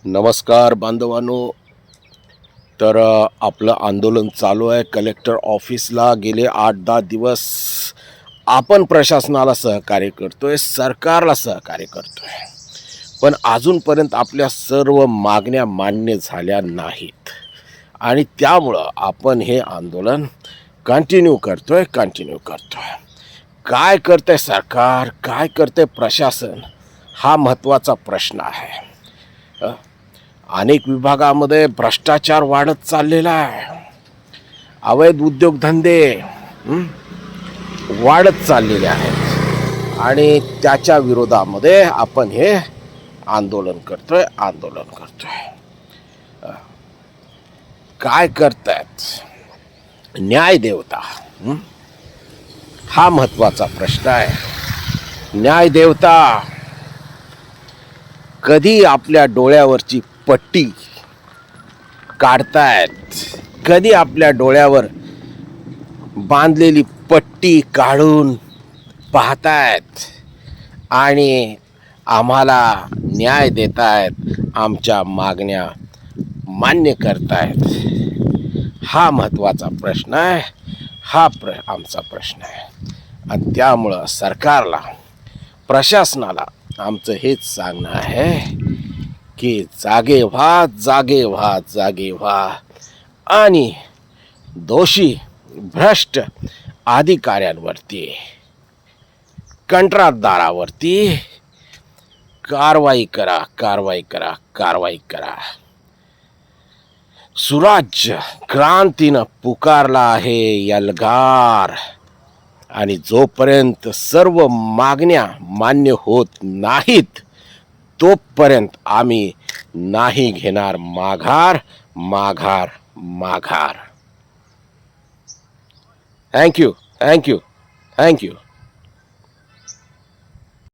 नमस्कार बांधवांनो. तर आपलं आंदोलन चालू आहे कलेक्टर ऑफिसला. गेले 8-10 दिवस आपण प्रशासनाला सहकार्य करतोय, सरकारला सहकार्य करतोय, पण अजूनपर्यंत आपल्या सर्व मागण्या मान्य झाल्या नाहीत आणि त्यामुळं आपण हे आंदोलन कंटिन्यू करतोय. काय करतंय सरकार, काय करतंय प्रशासन, हा महत्त्वाचा प्रश्न आहे. अनेक विभागामध्ये भ्रष्टाचार वाढत चाललेला आहे. अवैध उद्योगधंदे वाढत चाललेले आहेत आणि त्याच्या विरोधामध्ये आपण हे आंदोलन करतोय. काय करतायत न्याय देवता, हा महत्त्वाचा प्रश्न आहे. न्याय देवता कधी आपल्या डोळ्यावरची पट्टी काढतायत, कधी आपल्या डोळ्यावर बांधलेली पट्टी काढून पाहतायत आणि आम्हाला न्याय देतायत, आमच्या मागण्या मान्य करतायत. हा महत्त्वाचा प्रश्न आहे. आमचा प्रश्न आहे आणि त्यामुळं सरकारला, प्रशासनाला आमचं हेच सांगणं आहे की जागे व्हा आणि दोषी भ्रष्ट अधिकाऱ्यांवरती, कंत्राटदारावरती कारवाई करा. सुराज्य क्रांतीनं पुकारला आहे यलगार आणि जोपर्यंत सर्व मागण्या मान्य होत नाहीत तोपर्यंत आम्ही नाही घेणार माघार. थँक्यू.